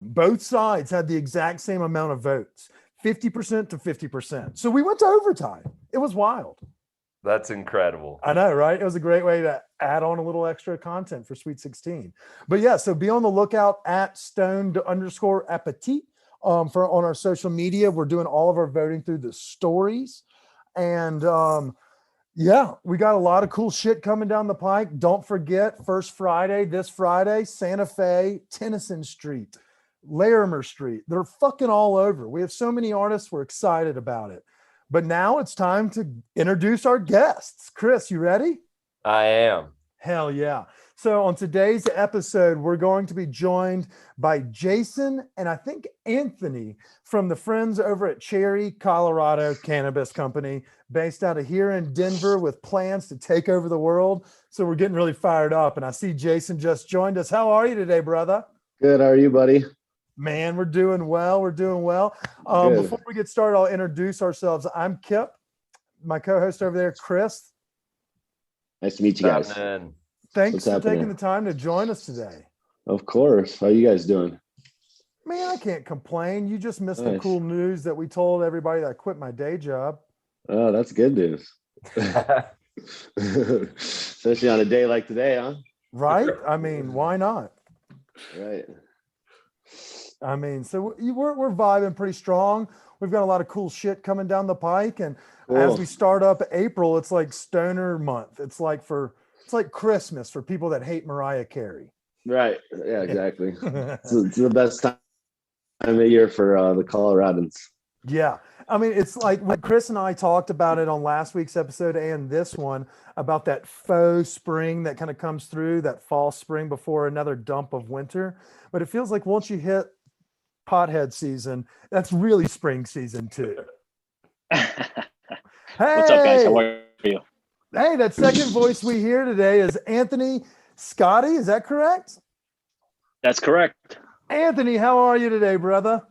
Both sides had the exact same amount of votes, 50% to 50%. So we went to overtime. It was wild. That's incredible. I know, right? It was a great way to add on a little extra content for Sweet 16. But yeah, so be on the lookout at stoned_appetit for on our social media. We're doing all of our voting through the stories. And yeah, we got a lot of cool shit coming down the pike. Don't forget, first Friday, this Friday, Santa Fe, Tennyson Street, Larimer Street. They're fucking all over. We have so many artists. We're excited about it. But now it's time to introduce our guests. Chris, you ready? I am. Hell yeah. So on today's episode, we're going to be joined by Jason and I think Anthony from the friends over at Cherry Colorado Cannabis Company, based out of here in Denver with plans to take over the world. So we're getting really fired up. And I see Jason just joined us. How are you today, brother? Good. How are you, buddy? Man, we're doing well. We're doing well. Before we get started, I'll introduce ourselves. I'm Kip, my co-host over there, Chris. Nice to meet you guys. Thanks for taking the time to join us today. Of course. How you guys doing? Man, I can't complain. You just missed the cool news that we told everybody that I quit my day job. Oh, that's good news. Especially on a day like today, huh? Right? I mean, why not? Right. I mean, so we're vibing pretty strong. We've got a lot of cool shit coming down the pike, and as we start up April, it's like stoner month. It's like Christmas for people that hate Mariah Carey. Right. Yeah, exactly. It's the best time of year for the Coloradans. Yeah. I mean, it's like when Chris and I talked about it on last week's episode and this one about that faux spring that kind of comes through, that fall spring before another dump of winter. But it feels like once you hit pothead season, that's really spring season too. Hey, what's up, guys? How are you? Hey, that second voice we hear today is Anthony Scotty. Is that correct? That's correct. Anthony, how are you today, brother?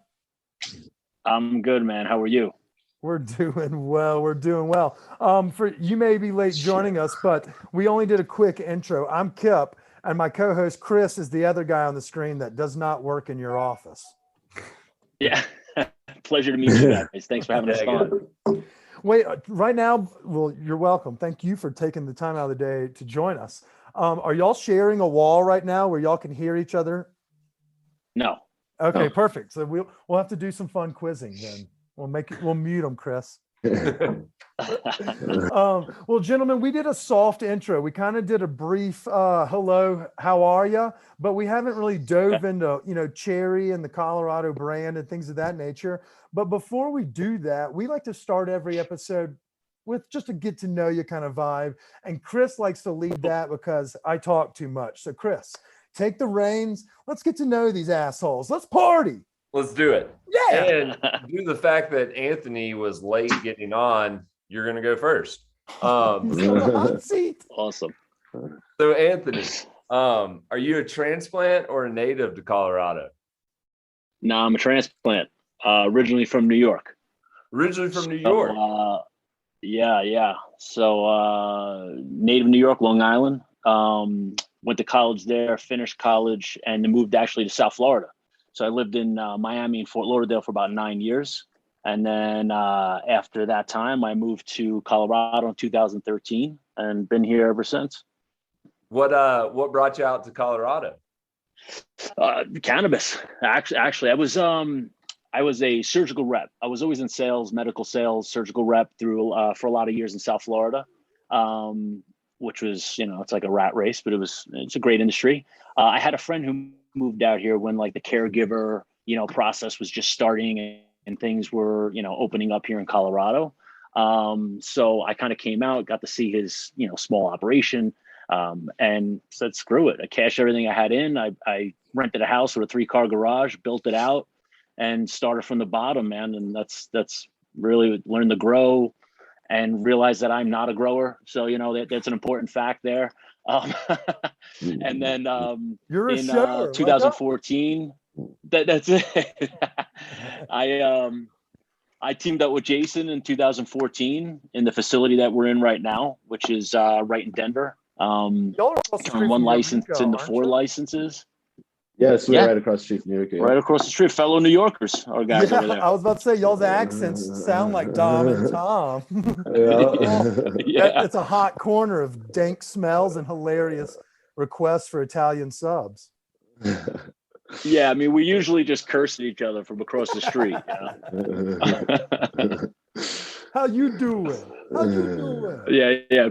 I'm good, man. How are you? We're doing well. We're doing well. For you may be late joining us, but we only did a quick intro. I'm Kip, and my co-host Chris is the other guy on the screen that does not work in your office. Yeah. Pleasure to meet you guys. Thanks for having us on. Wait, right now, well, you're welcome. Thank you for taking the time out of the day to join us. Are y'all sharing a wall right now where y'all can hear each other? No. Okay, perfect. So we'll have to do some fun quizzing then. We'll mute them, Chris. Well, gentlemen, we did a soft intro. We kind of did a brief hello, how are you? But we haven't really dove into, Cherry and the Colorado brand and things of that nature. But before we do that, we like to start every episode with just a get to know you kind of vibe. And Chris likes to lead that because I talk too much. So Chris, take the reins. Let's get to know these assholes. Let's party. Let's do it. Yeah. And due to the fact that Anthony was late getting on, you're going to go first. He's on the hot seat. Awesome. So Anthony, are you a transplant or a native to Colorado? No, I'm a transplant. Originally from New York. Originally from New York. Yeah. So native New York, Long Island. Went to college there, finished college, and then moved actually to South Florida. So I lived in Miami and Fort Lauderdale for about 9 years. And then after that time, I moved to Colorado in 2013 and been here ever since. What brought you out to Colorado? Cannabis. Actually, I was a surgical rep. I was always in sales, medical sales, surgical rep through for a lot of years in South Florida, which was, it's like a rat race, but it's a great industry. I had a friend who moved out here when like the caregiver, process was just starting and things were, opening up here in Colorado. So I kind of came out, got to see his, small operation, and said, screw it. I cashed everything I had in. I rented a house with a 3-car garage, built it out and started from the bottom, man. And that's really learned to grow and realize that I'm not a grower. So, that's an important fact there. And then You're in 2014, that's it. I teamed up with Jason in 2014 in the facility that we're in right now, which is right in Denver. Y'all are across the street One from license Rico, into aren't 4 you? licenses. Yes, we're Yeah. right across the street from New York. Right across the street, fellow New Yorkers, our guys over there. I was about to say y'all's accents sound like Dom and Tom. Yeah. It's a hot corner of dank smells and hilarious requests for Italian subs. Yeah, I mean, we usually just curse at each other from across the street. How you doing? How you doing? Yeah.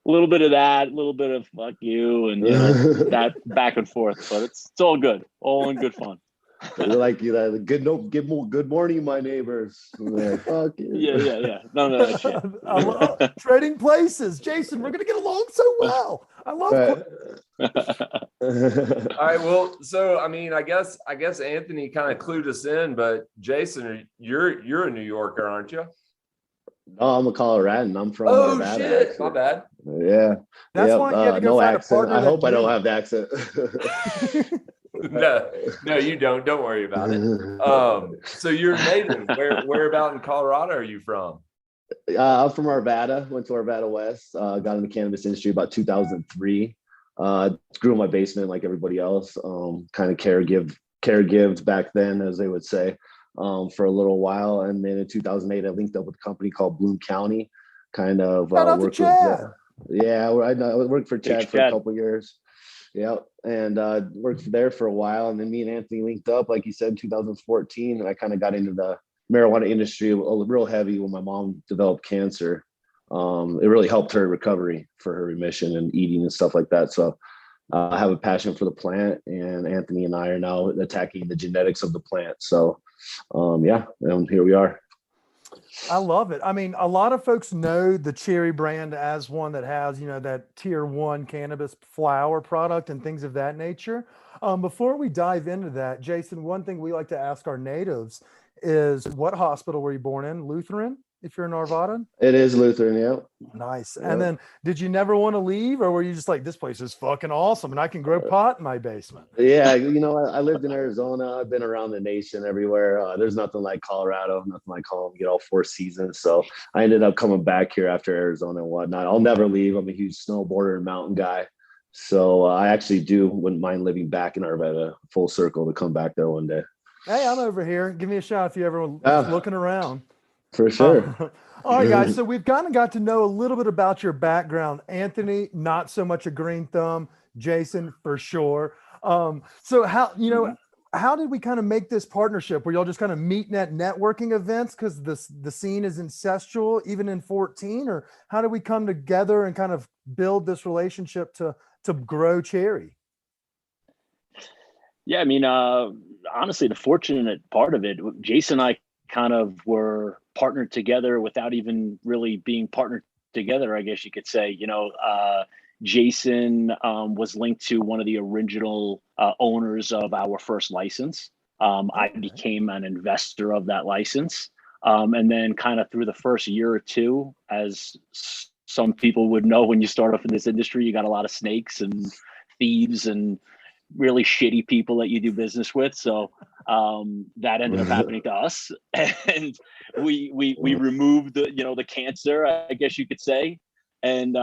A little bit of that, a little bit of fuck you, and that back and forth. But it's all good, all in good fun. Like you, good morning, my neighbors. Like, fuck you. Yeah. None of that shit. I love trading places. Jason, we're gonna get along so well. I love All right. Well, so I mean, I guess Anthony kind of clued us in, but Jason, you're a New Yorker, aren't you? No, I'm a Coloradan. I'm from Oh Nevada, shit, actually. my bad. Yeah. That's why you had to go no find accent. a partner. I hope I that don't knew. have the accent. No, you don't. Don't worry about it. So you're native. Where about in Colorado are you from? I'm from Arvada. Went to Arvada West. Got in the cannabis industry about 2003. Grew in my basement like everybody else. Kind of caregived back then, as they would say, for a little while. And then in 2008, I linked up with a company called Bloom County. Kind of Shout out to worked Chad. I worked for Chad for Chad. a couple of years. Yeah, and worked there for a while, and then me and Anthony linked up, like you said, in 2014, and I kind of got into the marijuana industry real heavy when my mom developed cancer. It really helped her recovery for her remission and eating and stuff like that. So I have a passion for the plant, and Anthony and I are now attacking the genetics of the plant. So yeah, and here we are. I love it. I mean, a lot of folks know the Cherry brand as one that has, that tier 1 cannabis flower product and things of that nature. Before we dive into that, Jason, one thing we like to ask our natives is, what hospital were you born in? Lutheran, if you're in Arvada? It is Lutheran, yeah. Nice. Yeah. And then did you never want to leave, or were you just like, this place is fucking awesome and I can grow pot in my basement? Yeah, I lived in Arizona. I've been around the nation everywhere. There's nothing like Colorado, nothing like home. You get all 4 seasons. So I ended up coming back here after Arizona and whatnot. I'll never leave. I'm a huge snowboarder and mountain wouldn't mind living back in Arvada, full circle, to come back there one day. Hey, I'm over here. Give me a shout if you ever looking around. For sure. All right, guys. So we've kind of got to know a little bit about your background. Anthony, not so much a green thumb. Jason, for sure. So how did we kind of make this partnership? Were y'all just kind of meeting at networking events because the scene is incestual even in 14? Or how did we come together and kind of build this relationship to grow Cherry? Yeah, I mean, honestly, the fortunate part of it, Jason and I kind of were partnered together without even really being partnered together, I guess you could say. Jason was linked to one of the original owners of our first license. I became an investor of that license. And then kind of through the first year or two, as some people would know, when you start off in this industry, you got a lot of snakes and thieves and really shitty people that you do business with. So that ended up happening to us, and we removed the cancer, I guess you could say. And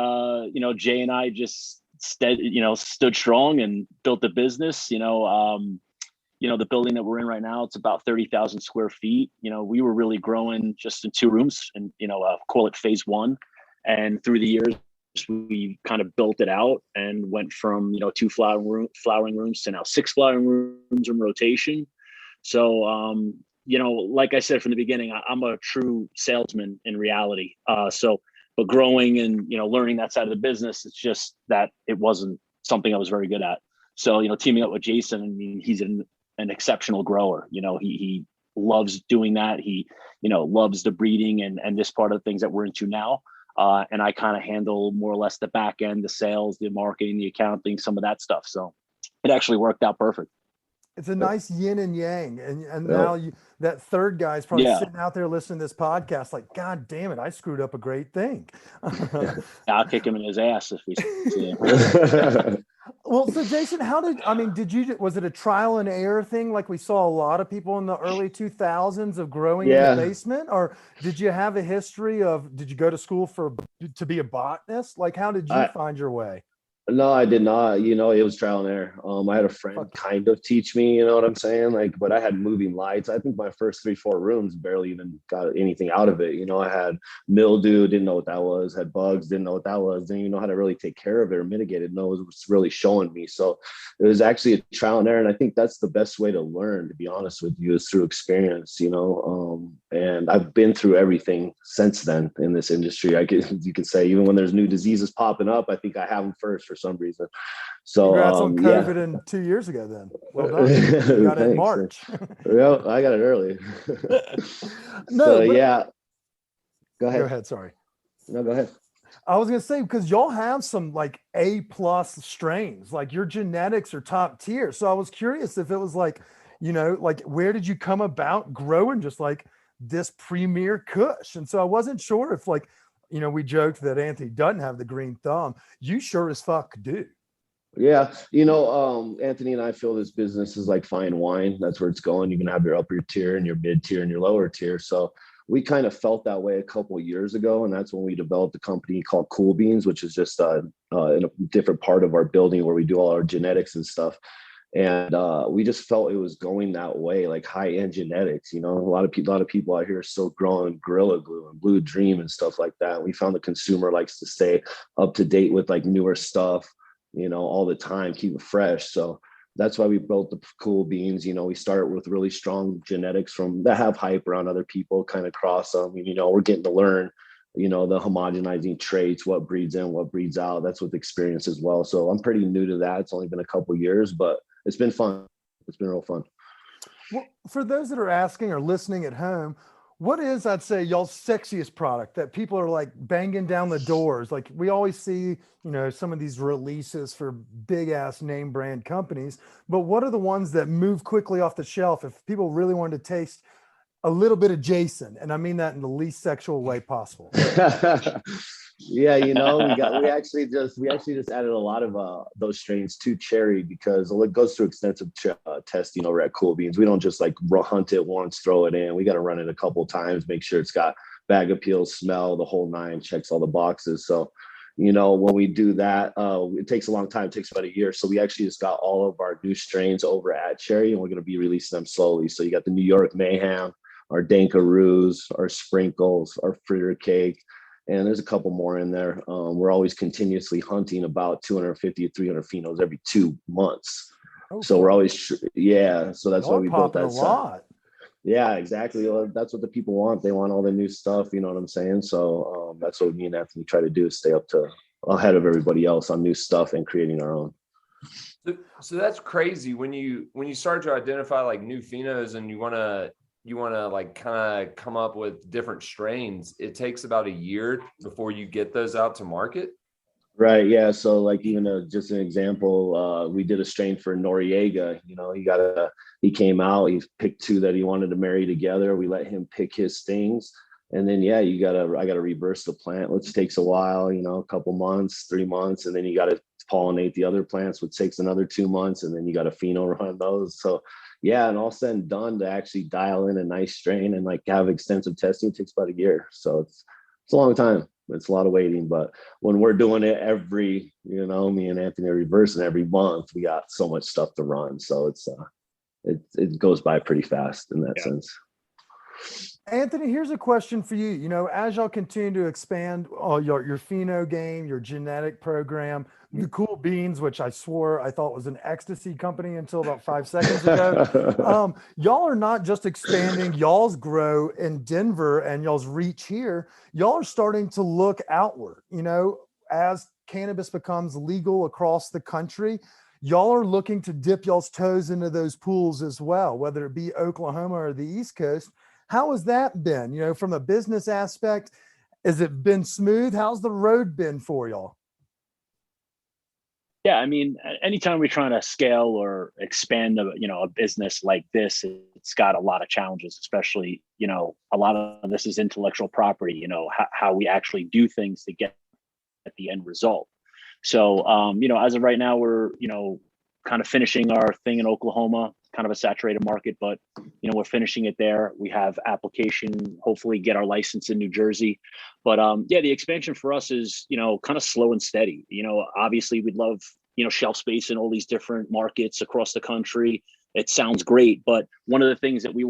Jay and I just stood strong and built the business. The building that we're in right now, it's about 30,000 square feet. We were really growing just in 2 rooms, and call it phase 1. And through the years, we kind of built it out and went from 2 flowering rooms to now 6 flowering rooms in rotation. So like I said from the beginning, I'm a true salesman in reality. But growing and learning that side of the business, it's just that it wasn't something I was very good at. So teaming up with Jason, I mean, he's an exceptional grower. He loves doing that. He loves the breeding and this part of the things that we're into now. And I kind of handle more or less the back end, the sales, the marketing, the accounting, some of that stuff. So it actually worked out perfect. It's a nice yin and yang. And now that third guy's probably sitting out there listening to this podcast like, God damn it, I screwed up a great thing. I'll kick him in his ass if we see him. Well, so Jason, was it a trial and error thing? Like we saw a lot of people in the early 2000s of growing in the basement, or did you have a history did you go to school to be a botanist? Like, how did you find your way? No, I did not. It was trial and error. I had a friend Fuck. kind of teach me, you know what I'm saying? Like, but I had moving lights. I think my first 3, 4 rooms barely even got anything out of it. I had mildew, didn't know what that was, had bugs, didn't know what that was, didn't even know how to really take care of it or mitigate it. No, it was really showing me. So it was actually a trial and error. And I think that's the best way to learn, to be honest with you, is through experience, and I've been through everything since then in this industry. You can say, even when there's new diseases popping up, I think I have them first for some reason. So Congrats on yeah. COVID and 2 years ago then. Well done. You got it in March. Well, I got it early. No, So but yeah. Go go ahead. ahead. Sorry. No, go ahead. I was gonna say, because y'all have some like A+ strains, like your genetics are top tier. So I was curious if it was like, like where did you come about growing just like this premier Kush? And so I wasn't sure if like, we joked that Anthony doesn't have the green thumb. You sure as fuck do. Yeah. Anthony and I feel this business is like fine wine. That's where it's going. You can have your upper tier and your mid tier and your lower tier. So we kind of felt that way a couple of years ago. And that's when we developed a company called Cool Beans, which is just in a different part of our building where we do all our genetics and stuff. And we just felt it was going that way, like high-end genetics. A lot of people out here are still growing Gorilla Glue and Blue Dream and stuff like that. We found the consumer likes to stay up to date with like newer stuff, all the time, keep it fresh. So that's why we built the Cool Beans. We start with really strong genetics that have hype around other people, kind of cross them. We're getting to learn, the homogenizing traits, what breeds in, what breeds out. That's with experience as well. So I'm pretty new to that. It's only been a couple of years, but it's been fun. It's been real fun. Well, for those that are asking or listening at home, what is, I'd say, y'all's sexiest product that people are like banging down the doors? Like we always see, some of these releases for big ass name brand companies, but what are the ones that move quickly off the shelf if people really wanted to taste a little bit of Jason? And I mean that in the least sexual way possible. Yeah, we actually just added a lot of those strains to Cherry because it goes through extensive testing over at Cool Beans. We don't just like hunt it once, throw it in. We got to run it a couple of times, make sure it's got bag appeal, smell, the whole nine, checks all the boxes. So, when we do that, it takes a long time. It takes about a year. So we actually just got all of our new strains over at Cherry, and we're going to be releasing them slowly. So you got the New York Mayhem, our Dankaroos, our Sprinkles, our Fritter Cake. And there's a couple more in there. We're always continuously hunting about 250 to 300 phenos every 2 months. Oh, so we're always, so that's why we built that. A lot. Yeah, exactly. That's what the people want. They want all the new stuff. You know what I'm saying? So that's what me and Anthony try to do, is stay ahead of everybody else on new stuff and creating our own. So that's crazy when you start to identify like new phenos and you want to like kind of come up with different strains. It takes about a year before you get those out to market. Right. Yeah. So like even just an example, we did a strain for Noriega. He came out, he picked 2 that he wanted to marry together. We let him pick his things. And then, I got to reverse the plant, which takes a while, a couple months, 3 months. And then you got to pollinate the other plants, which takes another 2 months. And then you got to pheno run those. So and all said and done, to actually dial in a nice strain and like have extensive testing takes about a year. So it's a long time. It's a lot of waiting, but when we're doing it every, me and Anthony are reversing every month, we got so much stuff to run. So it goes by pretty fast in that sense. Anthony, here's a question for you. As y'all continue to expand your pheno game, your genetic program, the Cool Beans, which I swore I thought was an ecstasy company until about 5 seconds ago. Y'all are not just expanding y'all's grow in Denver and y'all's reach here. Y'all are starting to look outward, as cannabis becomes legal across the country. Y'all are looking to dip y'all's toes into those pools as well, whether it be Oklahoma or the East Coast. How has that been? From a business aspect, has it been smooth? How's the road been for y'all? Yeah, I mean, anytime we're trying to scale or expand a business like this, it's got a lot of challenges, especially, a lot of this is intellectual property, how we actually do things to get at the end result. So, as of right now, we're, kind of finishing our thing in Oklahoma. kind of a saturated market, but we're finishing it there. We have application, hopefully get our license in New Jersey. But yeah, the expansion for us is, kind of slow and steady. Obviously we'd love, shelf space in all these different markets across the country. It sounds great, but one of the things that we